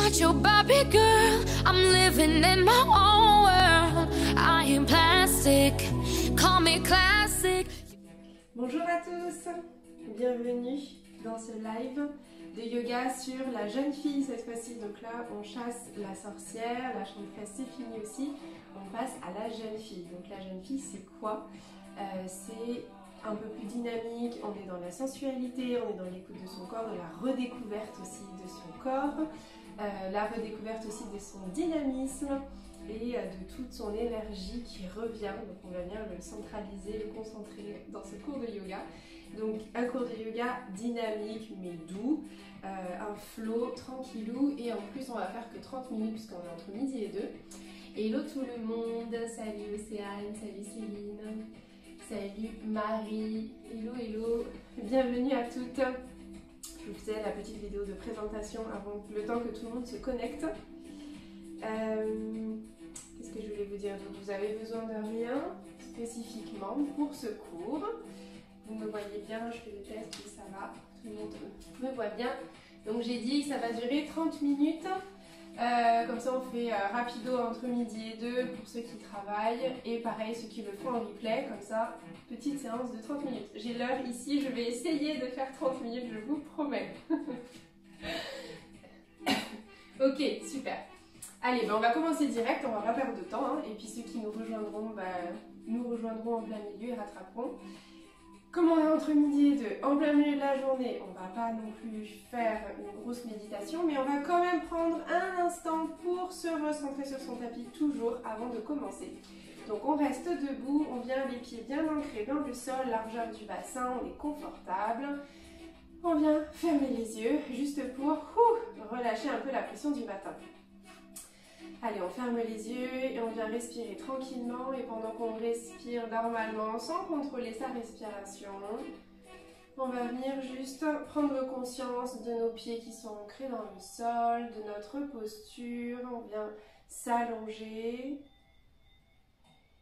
not your Barbie girl. I'm living in my own world. I am plastic, call me classic. Bonjour à tous, bienvenue dans ce live de yoga sur la jeune fille cette fois-ci. Donc là on chasse la sorcière, la chanteresse c'est fini aussi, on passe à la jeune fille. Donc la jeune fille c'est quoi? C'est un peu plus dynamique, on est dans la sensualité, on est dans l'écoute de son corps, de la redécouverte aussi de son corps, la redécouverte aussi de son dynamisme et de toute son énergie qui revient. Donc on va venir le centraliser, le concentrer dans ce cours de yoga. Donc un cours de yoga dynamique mais doux, un flow tranquillou, et en plus on va faire que 30 minutes puisqu'on est entre midi et 2. Hello tout le monde, salut Océane, salut Céline, salut Marie, hello hello, bienvenue à toutes. Je vous faisais la petite vidéo de présentation avant le temps que tout le monde se connecte. Qu'est-ce que je voulais vous dire? Donc vous avez besoin de rien spécifiquement pour ce cours. Vous me voyez bien, je fais le test et ça va, tout le monde me voit bien. Donc j'ai dit que ça va durer 30 minutes. Comme ça on fait rapido entre midi et 2 pour ceux qui travaillent, et pareil ceux qui le font en replay, comme ça petite séance de 30 minutes. J'ai l'heure ici, je vais essayer de faire 30 minutes, je vous promets. Ok, super. Allez, ben on va commencer direct, on va pas perdre de temps, hein, et puis ceux qui nous rejoindront, nous rejoindront en plein milieu et rattraperont. Comme on est entre midi et 2, en plein milieu de la journée, on va pas non plus faire une grosse méditation, mais on va quand même prendre un instant pour se recentrer sur son tapis, toujours avant de commencer. Donc on reste debout, on vient les pieds bien ancrés dans le sol, largeur du bassin, on est confortable. On vient fermer les yeux, juste pour relâcher un peu la pression du matin. Allez, on ferme les yeux et on vient respirer tranquillement, et pendant qu'on respire normalement, sans contrôler sa respiration, on va venir juste prendre conscience de nos pieds qui sont ancrés dans le sol, de notre posture. On vient s'allonger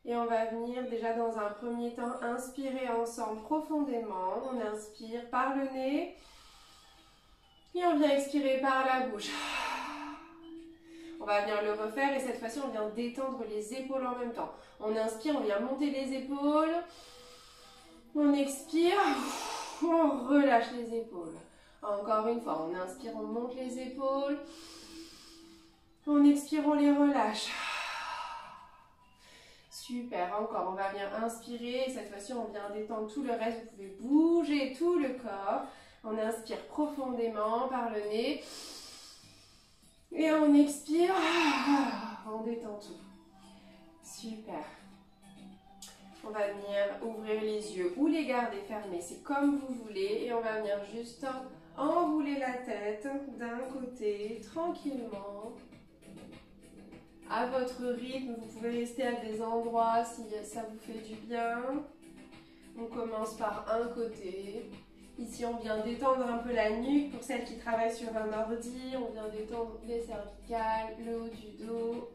et on va venir déjà dans un premier temps inspirer ensemble profondément. On inspire par le nez et on vient expirer par la bouche. On va venir le refaire, et cette fois-ci on vient détendre les épaules en même temps. On inspire, on vient monter les épaules. On expire, on relâche les épaules. Encore une fois, on inspire, on monte les épaules. On expire, on les relâche. Super, encore, on va venir inspirer, et cette fois-ci on vient détendre tout le reste. Vous pouvez bouger tout le corps. On inspire profondément par le nez. Et on expire, on détend tout. Super. On va venir ouvrir les yeux ou les garder fermés, c'est comme vous voulez. Et on va venir juste enrouler la tête d'un côté, tranquillement. À votre rythme, vous pouvez rester à des endroits si ça vous fait du bien. On commence par un côté. Ici, on vient détendre un peu la nuque pour celles qui travaillent sur un ordi. On vient détendre les cervicales, le haut du dos.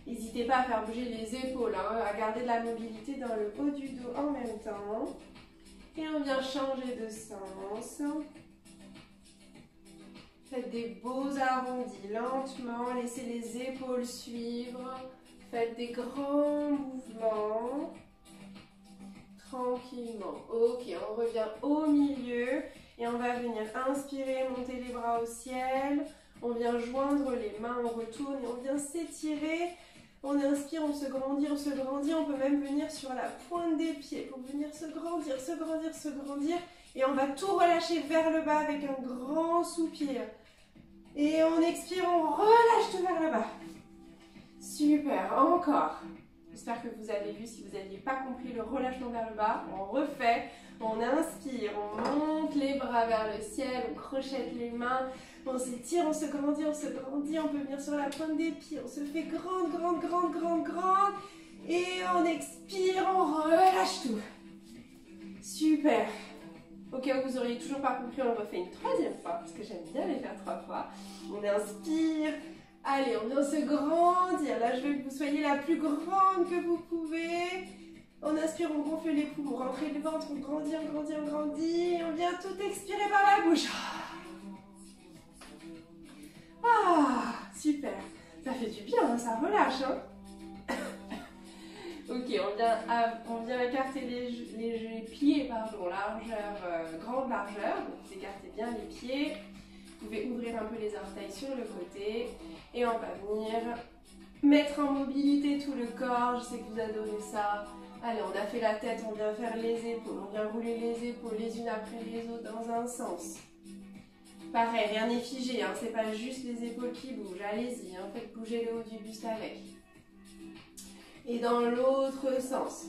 N'hésitez pas à faire bouger les épaules, hein, à garder de la mobilité dans le haut du dos en même temps. Et on vient changer de sens. Faites des beaux arrondis lentement. Laissez les épaules suivre. Faites des grands mouvements. Tranquillement. Ok, on revient au milieu et on va venir inspirer, monter les bras au ciel. On vient joindre les mains, on retourne et on vient s'étirer. On inspire, on se grandit, on se grandit. On peut même venir sur la pointe des pieds pour venir se grandir, se grandir, se grandir. Et on va tout relâcher vers le bas avec un grand soupir. Et on expire, on relâche tout vers le bas. Super, encore. J'espère que vous avez vu. Si vous n'aviez pas compris le relâchement vers le bas, on refait. On inspire, on monte les bras vers le ciel, on crochette les mains, on s'étire, on se grandit, on se grandit. On peut venir sur la pointe des pieds, on se fait grande, grande, grande, grande, grande. Et on expire, on relâche tout. Super. Au cas où vous n'auriez toujours pas compris, on le refait une troisième fois, parce que j'aime bien les faire 3 fois. On inspire. Allez, on vient se grandir. Là, je veux que vous soyez la plus grande que vous pouvez. On inspire, on gonfle les poumons, on rentre le ventre, on grandit, on grandit, on grandit. On vient tout expirer par la bouche. Ça fait du bien, hein, ça relâche. Hein. Ok, on vient écarter les pieds, pardon, largeur, grande largeur. Donc vous écartez bien les pieds. Vous pouvez ouvrir un peu les orteils sur le côté. Et on va venir mettre en mobilité tout le corps. Je sais que vous adorez ça. Allez, on a fait la tête, on vient faire les épaules. On vient rouler les épaules les unes après les autres dans un sens. Pareil, rien n'est figé, hein, c'est pas juste les épaules qui bougent. Allez-y, hein, faites bouger le haut du buste avec. Et dans l'autre sens.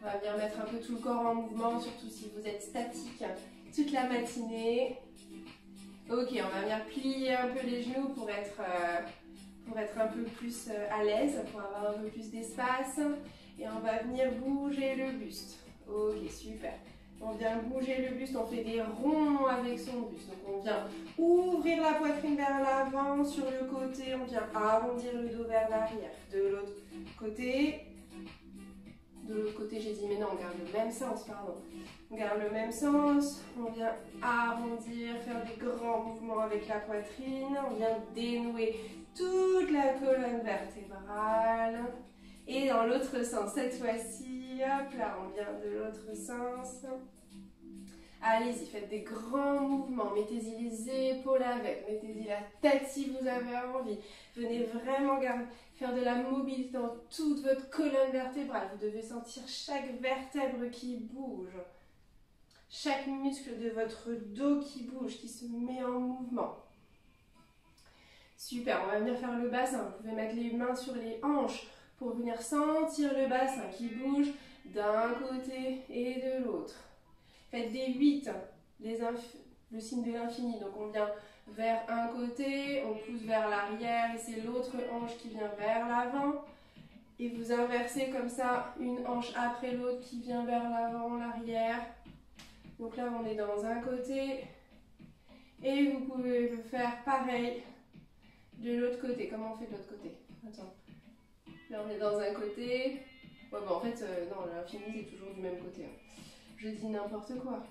On va bien mettre un peu tout le corps en mouvement, surtout si vous êtes statique toute la matinée. Ok, on va venir plier un peu les genoux pour être un peu plus à l'aise, pour avoir un peu plus d'espace. Et on va venir bouger le buste. Ok, super. On vient bouger le buste, on fait des ronds avec son buste. Donc on vient ouvrir la poitrine vers l'avant, sur le côté, on vient arrondir le dos vers l'arrière. De l'autre côté, j'ai dit mais non, on garde le même sens, pardon. On garde le même sens, on vient arrondir, faire des grands mouvements avec la poitrine, on vient dénouer toute la colonne vertébrale. Et dans l'autre sens, cette fois-ci, hop là, on vient de l'autre sens. Allez-y, faites des grands mouvements, mettez-y les épaules avec, mettez-y la tête si vous avez envie. Venez vraiment faire de la mobilité dans toute votre colonne vertébrale. Vous devez sentir chaque vertèbre qui bouge, chaque muscle de votre dos qui bouge, qui se met en mouvement. Super, on va venir faire le bassin. Vous pouvez mettre les mains sur les hanches pour venir sentir le bassin qui bouge d'un côté et de l'autre. Faites des 8, le signe de l'infini. Donc on vient vers un côté, on pousse vers l'arrière et c'est l'autre hanche qui vient vers l'avant. Et vous inversez comme ça, une hanche après l'autre qui vient vers l'avant, l'arrière. Donc là on est dans un côté et vous pouvez le faire pareil de l'autre côté. Comment on fait de l'autre côté? Attends. Là on est dans un côté. Ouais, bah en fait, non, l'infini c'est toujours du même côté. Hein. Je dis n'importe quoi.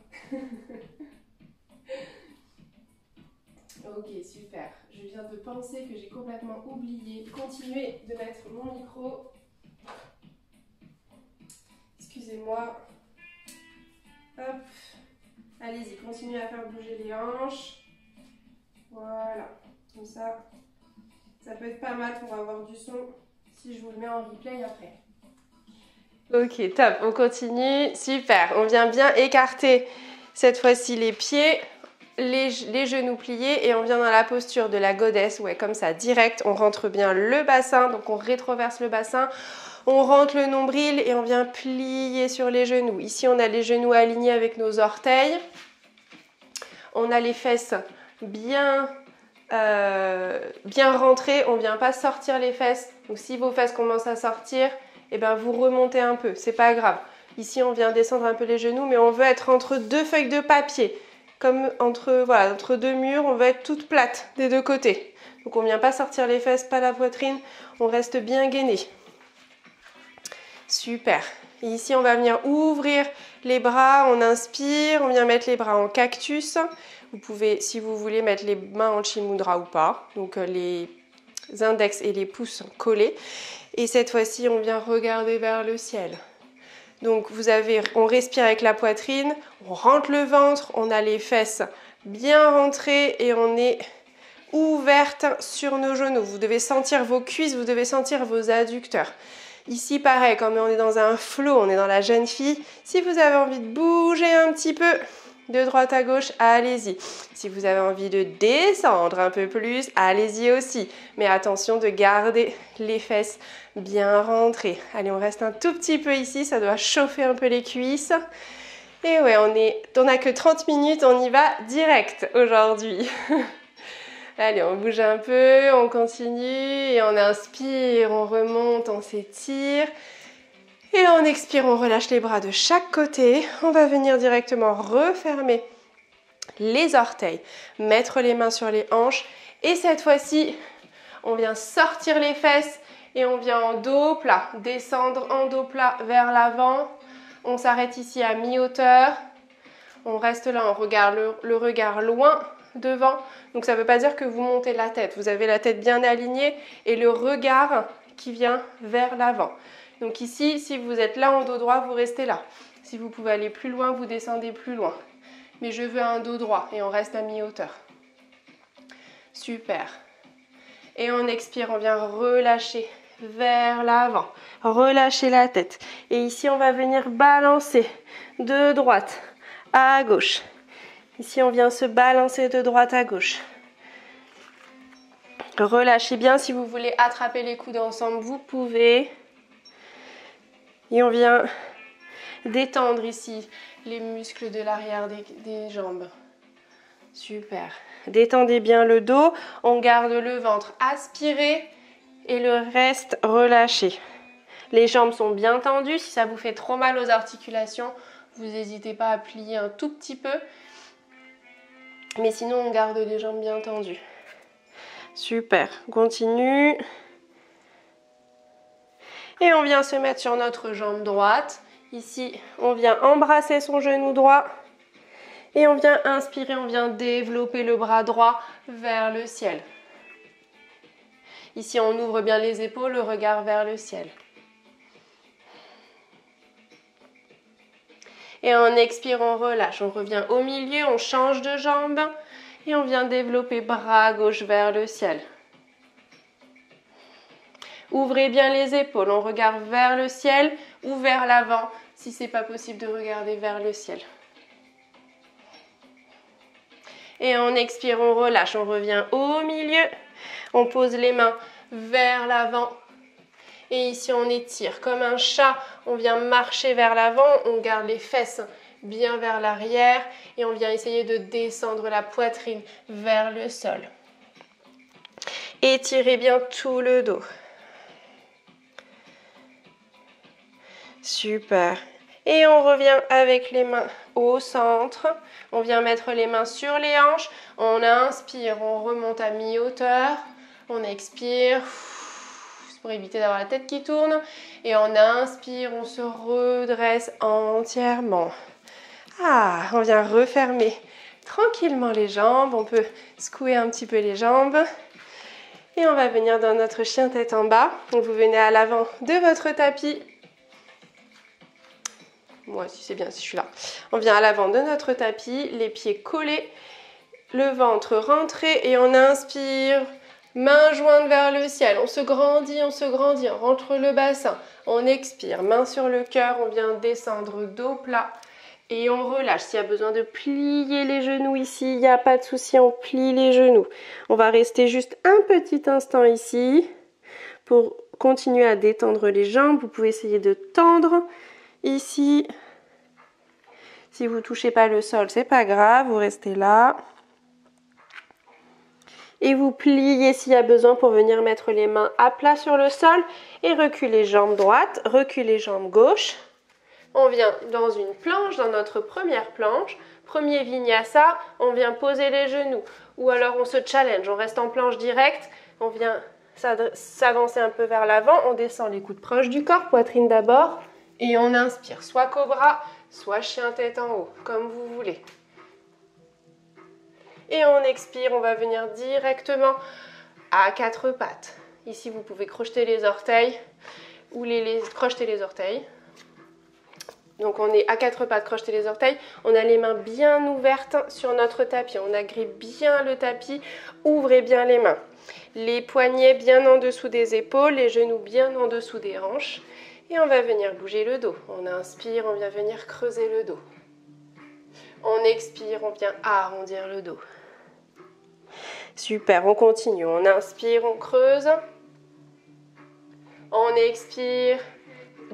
Ok, super. Je viens de penser que j'ai complètement oublié. Continuez de mettre mon micro. Excusez-moi. Hop. Allez-y, continuez à faire bouger les hanches. Voilà. Comme ça. Ça peut être pas mal pour avoir du son si je vous le mets en replay après. Ok, top. On continue. Super. On vient bien écarter cette fois-ci les pieds. Les genoux pliés et on vient dans la posture de la goddess, ouais, comme ça, direct, on rentre bien le bassin, donc on rétroverse le bassin, on rentre le nombril et on vient plier sur les genoux. Ici, on a les genoux alignés avec nos orteils, on a les fesses bien rentrées, on ne vient pas sortir les fesses, donc si vos fesses commencent à sortir, eh ben, vous remontez un peu, c'est pas grave. Ici, on vient descendre un peu les genoux, mais on veut être entre deux feuilles de papier. Comme entre deux murs, on va être toute plate des deux côtés. Donc on ne vient pas sortir les fesses, pas la poitrine, on reste bien gainé. Super. Et ici, on va venir ouvrir les bras, on inspire, on vient mettre les bras en cactus. Vous pouvez, si vous voulez, mettre les mains en Chimudra ou pas. Donc les index et les pouces collés. Et cette fois-ci, on vient regarder vers le ciel. Donc on respire avec la poitrine, on rentre le ventre, on a les fesses bien rentrées et on est ouverte sur nos genoux. Vous devez sentir vos cuisses, vous devez sentir vos adducteurs. Ici, pareil, quand on est dans un flow, on est dans la jeune fille. Si vous avez envie de bouger un petit peu de droite à gauche, allez-y. Si vous avez envie de descendre un peu plus, allez-y aussi. Mais attention de garder les fesses bien rentrées. Allez, on reste un tout petit peu ici, ça doit chauffer un peu les cuisses. Et ouais, on n'a que 30 minutes, on y va direct aujourd'hui. Allez, on bouge un peu, on continue et on inspire, on remonte, on s'étire. Et on expire, on relâche les bras de chaque côté. On va venir directement refermer les orteils, mettre les mains sur les hanches. Et cette fois-ci, on vient sortir les fesses et on vient en dos plat, descendre en dos plat vers l'avant. On s'arrête ici à mi-hauteur. On reste là, on regarde le regard loin devant. Donc ça ne veut pas dire que vous montez la tête. Vous avez la tête bien alignée et le regard qui vient vers l'avant. Donc ici, si vous êtes là en dos droit, vous restez là. Si vous pouvez aller plus loin, vous descendez plus loin. Mais je veux un dos droit et on reste à mi-hauteur. Super. Et on expire, on vient relâcher vers l'avant. Relâcher la tête. Et ici, on va venir balancer de droite à gauche. Ici, on vient se balancer de droite à gauche. Relâchez bien. Si vous voulez attraper les coudes ensemble, vous pouvez. Et on vient détendre ici les muscles de l'arrière des jambes. Super. Détendez bien le dos. On garde le ventre aspiré et le reste relâché. Les jambes sont bien tendues. Si ça vous fait trop mal aux articulations, vous n'hésitez pas à plier un tout petit peu. Mais sinon, on garde les jambes bien tendues. Super. On continue. Et on vient se mettre sur notre jambe droite. Ici, on vient embrasser son genou droit. Et on vient inspirer, on vient développer le bras droit vers le ciel. Ici, on ouvre bien les épaules, le regard vers le ciel. Et on expire, on relâche. On revient au milieu, on change de jambe. Et on vient développer bras gauche vers le ciel. Ouvrez bien les épaules, on regarde vers le ciel ou vers l'avant si ce n'est pas possible de regarder vers le ciel. Et on expire, on relâche, on revient au milieu. On pose les mains vers l'avant. Et ici, on étire comme un chat. On vient marcher vers l'avant. On garde les fesses bien vers l'arrière. Et on vient essayer de descendre la poitrine vers le sol. Étirez bien tout le dos. Super. Et on revient avec les mains au centre. On vient mettre les mains sur les hanches. On inspire, on remonte à mi-hauteur. On expire pour éviter d'avoir la tête qui tourne. Et on inspire, on se redresse entièrement. Ah, on vient refermer tranquillement les jambes. On peut secouer un petit peu les jambes. Et on va venir dans notre chien tête en bas. Donc vous venez à l'avant de votre tapis. Moi, si c'est bien, si je suis là. On vient à l'avant de notre tapis, les pieds collés, le ventre rentré et on inspire, main jointe vers le ciel. On se grandit, on rentre le bassin. On expire, main sur le cœur, on vient descendre dos plat et on relâche. S'il y a besoin de plier les genoux ici, il n'y a pas de souci, on plie les genoux. On va rester juste un petit instant ici pour continuer à détendre les jambes. Vous pouvez essayer de tendre. Ici, si vous ne touchez pas le sol, c'est pas grave, vous restez là. Et vous pliez s'il y a besoin pour venir mettre les mains à plat sur le sol. Et reculez jambe droite, reculez jambe gauche. On vient dans une planche, dans notre première planche. Premier vinyasa, on vient poser les genoux. Ou alors on se challenge, on reste en planche directe. On vient s'avancer un peu vers l'avant. On descend les coudes proches du corps, poitrine d'abord. Et on inspire, soit cobra, soit chien tête en haut, comme vous voulez. Et on expire, on va venir directement à quatre pattes. Ici, vous pouvez crocheter les orteils ou crocheter les orteils. Donc on est à quatre pattes, crocheter les orteils. On a les mains bien ouvertes sur notre tapis. On agrippe bien le tapis, ouvrez bien les mains. Les poignets bien en dessous des épaules, les genoux bien en dessous des hanches. Et on va venir bouger le dos. On inspire, on vient venir creuser le dos. On expire, on vient arrondir le dos. Super, on continue. On inspire, on creuse. On expire,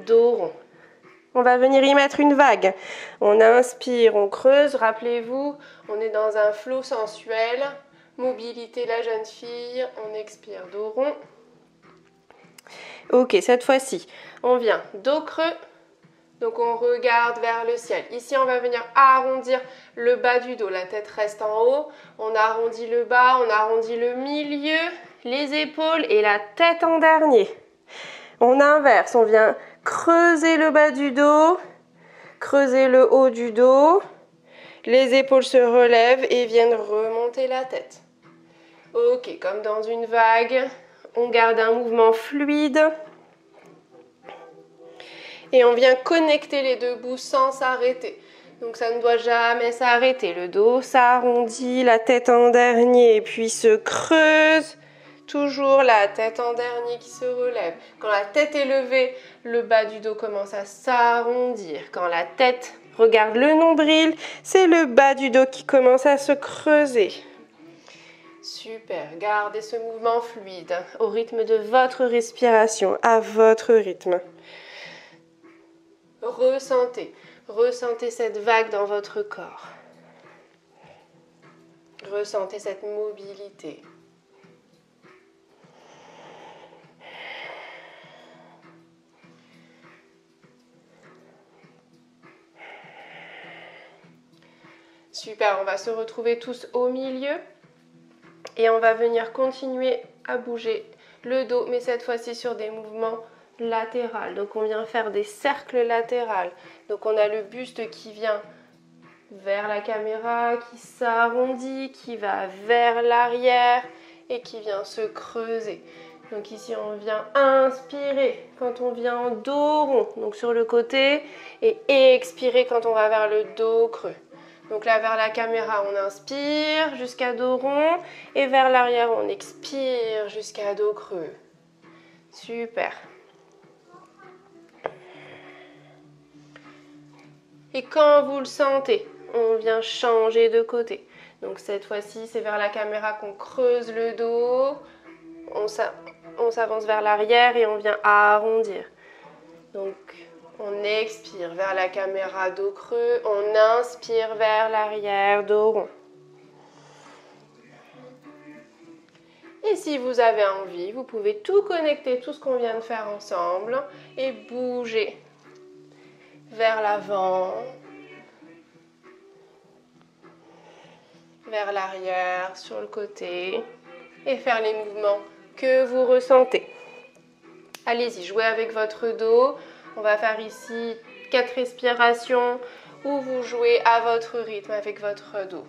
dos rond. On va venir y mettre une vague. On inspire, on creuse. Rappelez-vous, on est dans un flow sensuel. Mobilité la jeune fille. On expire, dos rond. Ok, cette fois-ci, on vient dos creux. Donc on regarde vers le ciel. Ici, on va venir arrondir le bas du dos. La tête reste en haut. On arrondit le bas, on arrondit le milieu, les épaules et la tête en dernier. On inverse, on vient creuser le bas du dos, creuser le haut du dos Les épaules se relèvent et viennent remonter la tête. Ok, comme dans une vague, on garde un mouvement fluide. Et on vient connecter les deux bouts sans s'arrêter. Donc ça ne doit jamais s'arrêter. Le dos s'arrondit, la tête en dernier, puis se creuse. Toujours la tête en dernier qui se relève. Quand la tête est levée, le bas du dos commence à s'arrondir. Quand la tête regarde le nombril, c'est le bas du dos qui commence à se creuser. Super, gardez ce mouvement fluide au rythme de votre respiration, à votre rythme. Ressentez cette vague dans votre corps. Ressentez cette mobilité. Super, on va se retrouver tous au milieu et on va venir continuer à bouger le dos, mais cette fois-ci sur des mouvements latéraux. Donc on vient faire des cercles latéraux. Donc on a le buste qui vient vers la caméra, qui s'arrondit, qui va vers l'arrière et qui vient se creuser. Donc ici on vient inspirer quand on vient en dos rond, donc sur le côté, et expirer quand on va vers le dos creux. Donc là, vers la caméra, on inspire jusqu'à dos rond. Et vers l'arrière, on expire jusqu'à dos creux. Super. Et quand vous le sentez, on vient changer de côté. Donc cette fois-ci, c'est vers la caméra qu'on creuse le dos. On s'avance vers l'arrière et on vient arrondir. Donc on expire vers la caméra, dos creux. On inspire vers l'arrière, dos rond. Et si vous avez envie, vous pouvez tout connecter, tout ce qu'on vient de faire ensemble, et bouger vers l'avant, vers l'arrière, sur le côté, et faire les mouvements que vous ressentez. Allez-y, jouez avec votre dos. On va faire ici 4 respirations où vous jouez à votre rythme avec votre dos,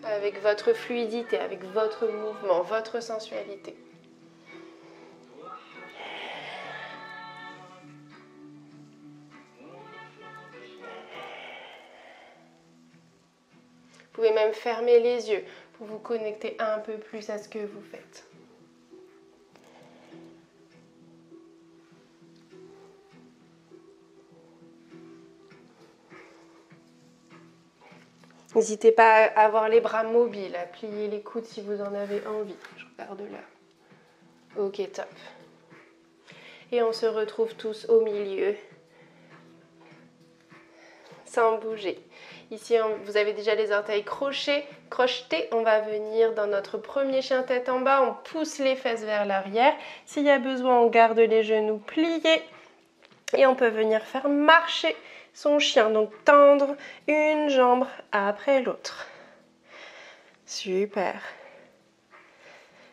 avec votre fluidité, avec votre mouvement, votre sensualité. Vous pouvez même fermer les yeux pour vous connecter un peu plus à ce que vous faites. N'hésitez pas à avoir les bras mobiles, à plier les coudes si vous en avez envie. Je regarde là. Ok, top. Et on se retrouve tous au milieu, sans bouger. Ici, vous avez déjà les orteils crochetés. On va venir dans notre premier chien tête en bas. On pousse les fesses vers l'arrière. S'il y a besoin, on garde les genoux pliés. Et on peut venir faire marcher son chien, donc tendre une jambe après l'autre. Super.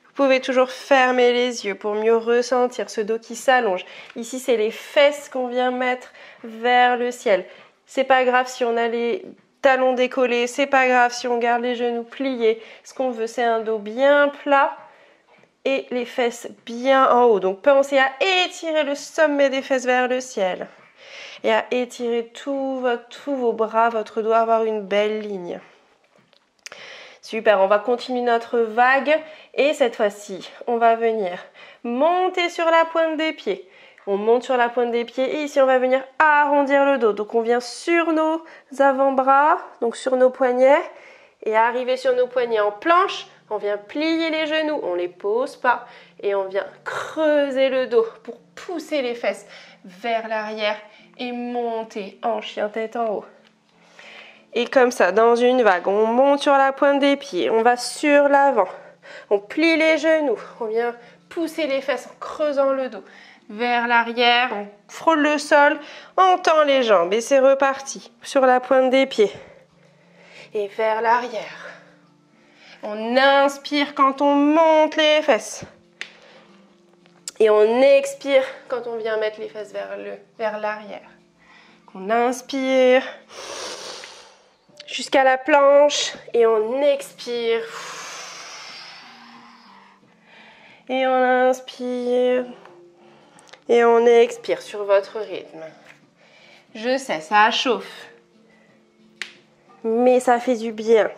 Vous pouvez toujours fermer les yeux pour mieux ressentir ce dos qui s'allonge. Ici, c'est les fesses qu'on vient mettre vers le ciel. C'est pas grave si on a les talons décollés, c'est pas grave si on garde les genoux pliés. Ce qu'on veut, c'est un dos bien plat et les fesses bien en haut. Donc, pensez à étirer le sommet des fesses vers le ciel. Et à étirer tous vos bras, votre dos, avoir une belle ligne. Super, on va continuer notre vague. Et cette fois-ci, on va venir monter sur la pointe des pieds. On monte sur la pointe des pieds et ici, on va venir arrondir le dos. Donc, on vient sur nos avant-bras, donc sur nos poignets. Et arriver sur nos poignets en planche, on vient plier les genoux, on ne les pose pas. Et on vient creuser le dos pour pousser les fesses vers l'arrière et monter en chien tête en haut. Et comme ça, dans une vague, on monte sur la pointe des pieds, on va sur l'avant, on plie les genoux, on vient pousser les fesses en creusant le dos vers l'arrière, on frôle le sol, on tend les jambes et c'est reparti sur la pointe des pieds et vers l'arrière. On inspire quand on monte les fesses. Et on expire quand on vient mettre les fesses vers l'arrière. On inspire jusqu'à la planche et on expire. Et on inspire et on expire sur votre rythme. Je sais, ça chauffe, mais ça fait du bien.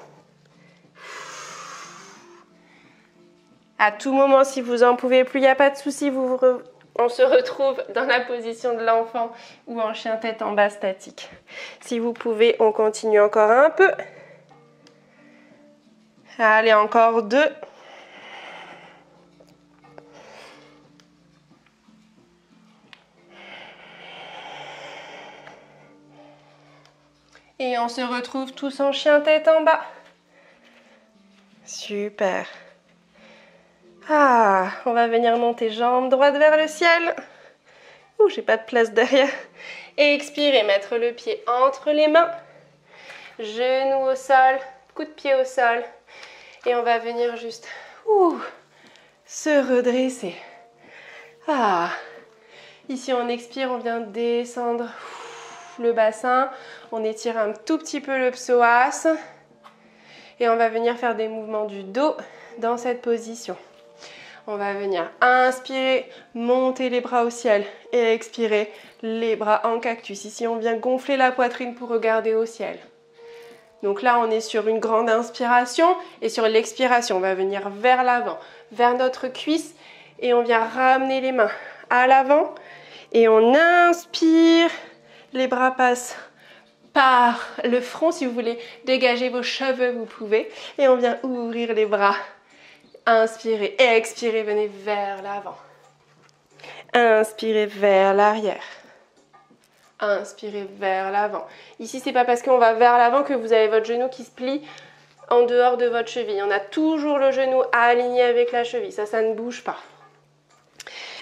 À tout moment, si vous en pouvez plus, il n'y a pas de souci, on se retrouve dans la position de l'enfant ou en chien tête en bas statique. Si vous pouvez, on continue encore un peu. Allez, encore 2. Et on se retrouve tous en chien tête en bas. Super. Ah, on va venir monter jambe droite vers le ciel. Ouh, j'ai pas de place derrière. Et expirer, mettre le pied entre les mains. Genou au sol, coup de pied au sol. Et on va venir juste se redresser. Ah. Ici, on expire, on vient descendre le bassin. On étire un tout petit peu le psoas. Et on va venir faire des mouvements du dos dans cette position. On va venir inspirer, monter les bras au ciel et expirer, les bras en cactus. Ici, on vient gonfler la poitrine pour regarder au ciel. Donc là, on est sur une grande inspiration et sur l'expiration, on va venir vers l'avant, vers notre cuisse et on vient ramener les mains à l'avant et on inspire, les bras passent par le front. Si vous voulez dégager vos cheveux, vous pouvez. Et on vient ouvrir les bras. Inspirez, expirez, venez vers l'avant. Inspirez vers l'arrière. Inspirez vers l'avant. Ici, c'est pas parce qu'on va vers l'avant que vous avez votre genou qui se plie en dehors de votre cheville. On a toujours le genou aligné avec la cheville. Ça ne bouge pas.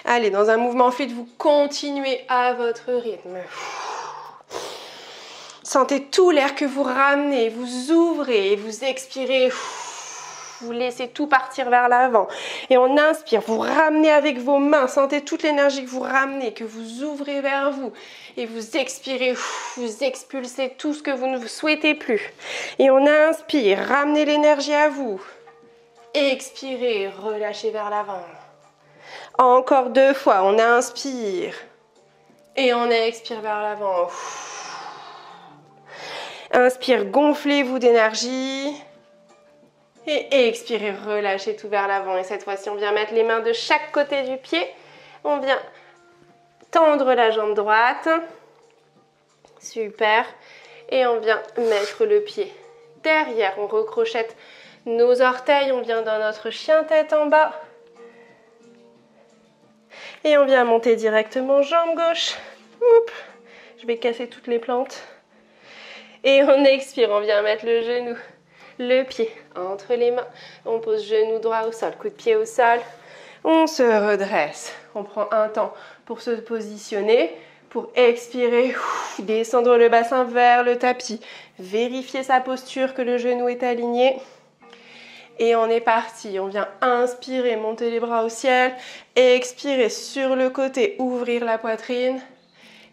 Allez, dans un mouvement fluide, vous continuez à votre rythme. Sentez tout l'air que vous ramenez, vous ouvrez, vous expirez. Vous laissez tout partir vers l'avant. Et on inspire, vous ramenez avec vos mains. Sentez toute l'énergie que vous ramenez, que vous ouvrez vers vous. Et vous expirez, vous expulsez tout ce que vous ne souhaitez plus. Et on inspire, ramenez l'énergie à vous. Expirez, relâchez vers l'avant. Encore 2 fois, on inspire. Et on expire vers l'avant. Inspire, gonflez-vous d'énergie. Et expirez, relâchez tout vers l'avant. Et cette fois-ci, on vient mettre les mains de chaque côté du pied. On vient tendre la jambe droite. Super. Et on vient mettre le pied derrière. On recrochette nos orteils. On vient dans notre chien tête en bas. Et on vient monter directement jambe gauche. Oups. Je vais casser toutes les plantes. Et on expire. On vient mettre le genou, le pied entre les mains. On pose genou droit au sol, coup de pied au sol. On se redresse. On prend un temps pour se positionner, pour expirer, descendre le bassin vers le tapis. Vérifier sa posture, que le genou est aligné. Et on est parti. On vient inspirer, monter les bras au ciel. Expirer sur le côté, ouvrir la poitrine.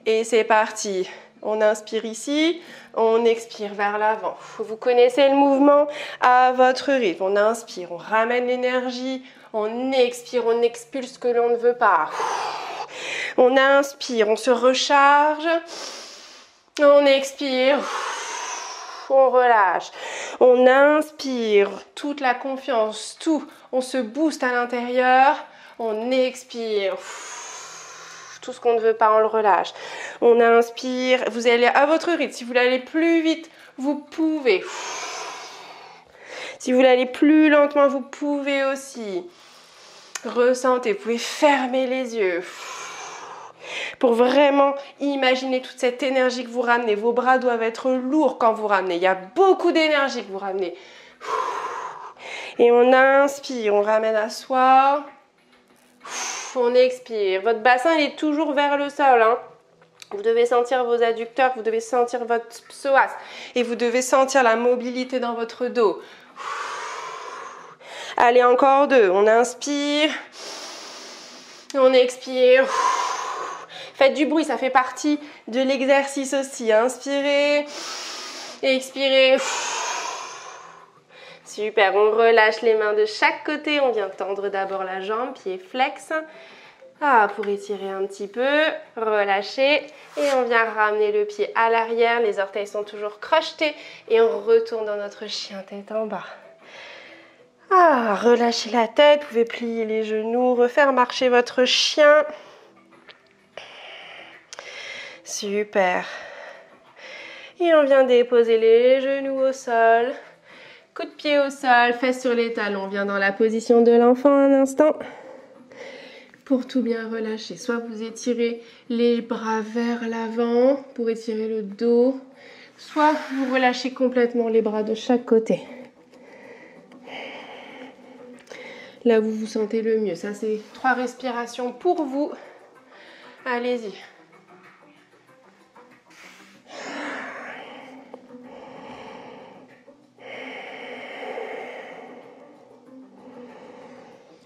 Et c'est parti. On inspire ici, on expire vers l'avant. Vous connaissez le mouvement à votre rythme. On inspire, on ramène l'énergie, on expire, on expulse ce que l'on ne veut pas. On inspire, on se recharge, on expire, on relâche. On inspire, toute la confiance, tout. On se booste à l'intérieur, on expire. Tout ce qu'on ne veut pas, on le relâche. On inspire, vous allez à votre rythme. Si vous voulez aller plus vite, vous pouvez. Si vous voulez aller plus lentement, vous pouvez aussi. Ressentez, vous pouvez fermer les yeux. Pour vraiment imaginer toute cette énergie que vous ramenez. Vos bras doivent être lourds quand vous ramenez. Il y a beaucoup d'énergie que vous ramenez. Et on inspire, on ramène à soi. On expire. Votre bassin il est toujours vers le sol. Vous devez sentir vos adducteurs, vous devez sentir votre psoas. Et vous devez sentir la mobilité dans votre dos. Allez, encore 2. On inspire. On expire. Faites du bruit, ça fait partie de l'exercice aussi. Inspirez. Expirez. Super, on relâche les mains de chaque côté. On vient tendre d'abord la jambe, pied flex. Pour étirer un petit peu, relâcher. Et on vient ramener le pied à l'arrière. Les orteils sont toujours crochetés. Et on retourne dans notre chien tête en bas. Relâchez la tête, vous pouvez plier les genoux, refaire marcher votre chien. Super. Et on vient déposer les genoux au sol. Coup de pied au sol, fesses sur les talons. On vient dans la position de l'enfant un instant. Pour tout bien relâcher, soit vous étirez les bras vers l'avant pour étirer le dos, soit vous relâchez complètement les bras de chaque côté. Là, vous vous sentez le mieux. Ça, c'est 3 respirations pour vous. Allez-y.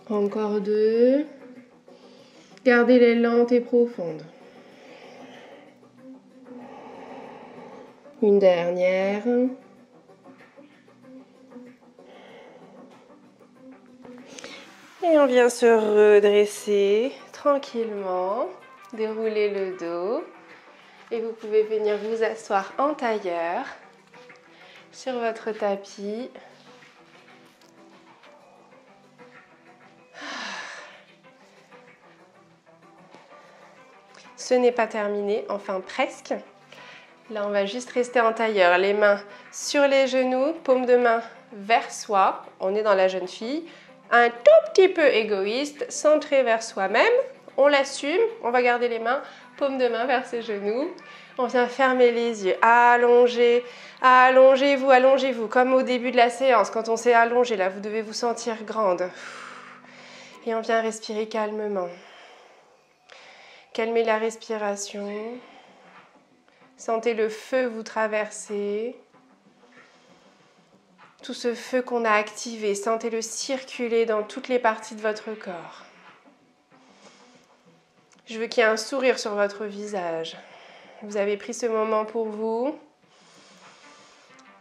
Encore 2. Gardez-les lentes et profondes. Une dernière. Et on vient se redresser tranquillement, dérouler le dos et vous pouvez venir vous asseoir en tailleur sur votre tapis. Ce n'est pas terminé, enfin presque. Là, on va juste rester en tailleur, les mains sur les genoux, paume de main vers soi. On est dans la jeune fille. Un tout petit peu égoïste, centré vers soi-même. On l'assume, on va garder les mains, paume de main vers ses genoux. On vient fermer les yeux, allongez, allongez-vous, allongez-vous. Comme au début de la séance, quand on s'est allongé, là, vous devez vous sentir grande. Et on vient respirer calmement. Calmez la respiration. Sentez le feu vous traverser. Tout ce feu qu'on a activé, sentez-le circuler dans toutes les parties de votre corps. Je veux qu'il y ait un sourire sur votre visage. Vous avez pris ce moment pour vous.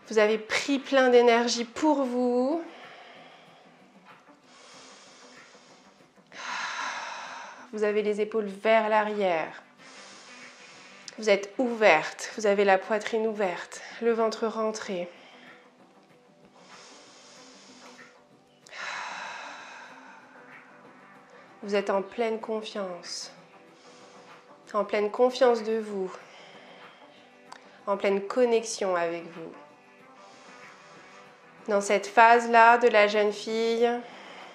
Vous avez pris plein d'énergie pour vous. Vous avez les épaules vers l'arrière. Vous êtes ouverte. Vous avez la poitrine ouverte, le ventre rentré. Vous êtes en pleine confiance de vous, en pleine connexion avec vous. Dans cette phase-là de la jeune fille,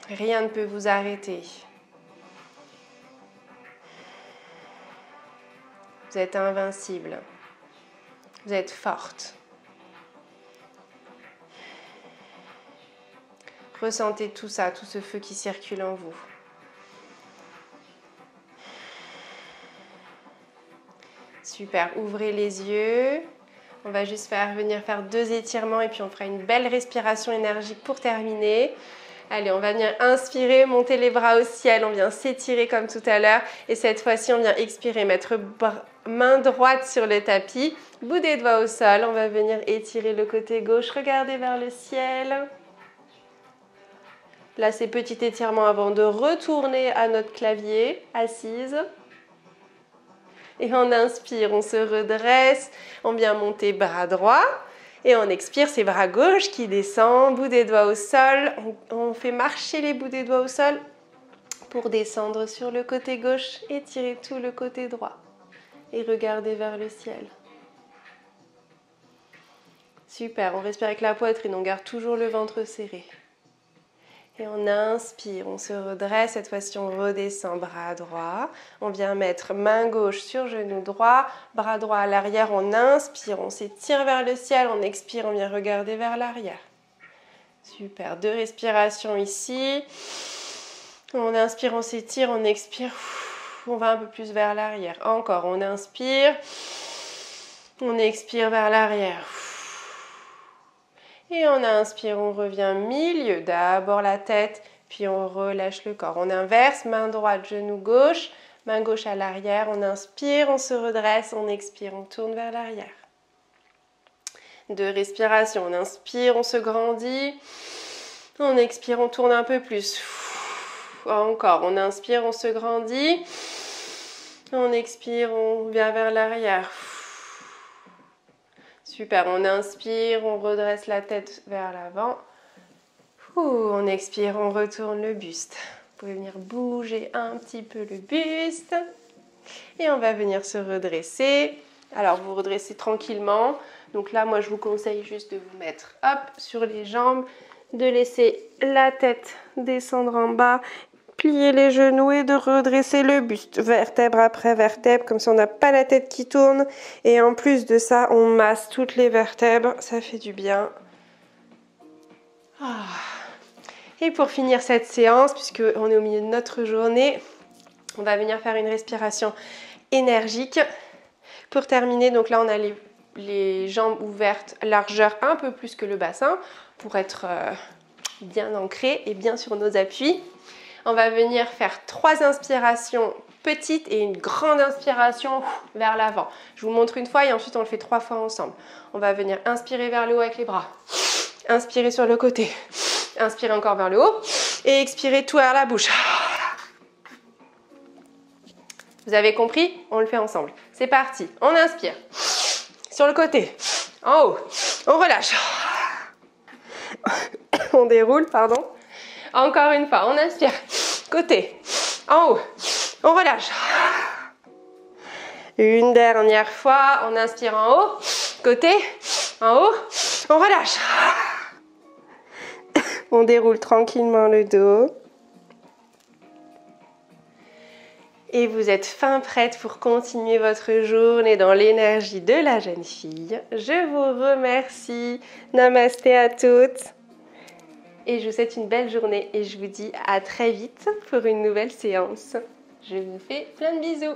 rien ne peut vous arrêter. Vous êtes invincible, vous êtes forte. Ressentez tout ça, tout ce feu qui circule en vous. Super, ouvrez les yeux. On va juste venir faire 2 étirements et puis on fera une belle respiration énergique pour terminer. Allez, on va venir inspirer, monter les bras au ciel. On vient s'étirer comme tout à l'heure. Et cette fois-ci, on vient expirer, mettre main droite sur le tapis, bout des doigts au sol. On va venir étirer le côté gauche, regardez vers le ciel. Là, c'est petit étirement avant de retourner à notre clavier, assise. Et on inspire, on se redresse, on vient monter bras droit. Et on expire, c'est bras gauche qui descend, bout des doigts au sol. On fait marcher les bouts des doigts au sol pour descendre sur le côté gauche, étirer tout le côté droit. Et regarder vers le ciel. Super, on respire avec la poitrine, on garde toujours le ventre serré. Et on inspire, on se redresse, cette fois-ci on redescend bras droit. On vient mettre main gauche sur genou droit, bras droit à l'arrière, on inspire, on s'étire vers le ciel, on expire, on vient regarder vers l'arrière. Super, 2 respirations ici. On inspire, on s'étire, on expire, on va un peu plus vers l'arrière. Encore, on inspire, on expire vers l'arrière. Et on inspire, on revient milieu, d'abord la tête, puis on relâche le corps. On inverse, main droite, genou gauche, main gauche à l'arrière. On inspire, on se redresse, on expire, on tourne vers l'arrière. de respiration. On inspire, on se grandit. On expire, on tourne un peu plus. Encore, on inspire, on se grandit. On expire, on vient vers l'arrière. Super, on inspire, on redresse la tête vers l'avant. On expire, on retourne le buste. Vous pouvez venir bouger un petit peu le buste. Et on va venir se redresser. Alors, vous redressez tranquillement. Donc là, moi, je vous conseille juste de vous mettre hop, sur les jambes, de laisser la tête descendre en bas, plier les genoux et de redresser le buste, vertèbre après vertèbre, comme ça on n'a pas la tête qui tourne. Et en plus de ça, on masse toutes les vertèbres, ça fait du bien. Et pour finir cette séance, puisqu'on est au milieu de notre journée, on va venir faire une respiration énergique. Pour terminer, donc là on a les jambes ouvertes, largeur un peu plus que le bassin, pour être bien ancré et bien sur nos appuis. On va venir faire 3 inspirations petites et une grande inspiration vers l'avant. Je vous montre une fois et ensuite on le fait 3 fois ensemble. On va venir inspirer vers le haut avec les bras. Inspirer sur le côté. Inspirez encore vers le haut et expirez tout vers la bouche. Vous avez compris? On le fait ensemble. C'est parti. On inspire. Sur le côté. En haut. On relâche. On déroule, pardon. Encore une fois. On inspire. Côté. En haut. On relâche. Une dernière fois. On inspire en haut. Côté. En haut. On relâche. On déroule tranquillement le dos. Et vous êtes fin prête pour continuer votre journée dans l'énergie de la jeune fille. Je vous remercie. Namasté à toutes. Et je vous souhaite une belle journée et je vous dis à très vite pour une nouvelle séance. Je vous fais plein de bisous.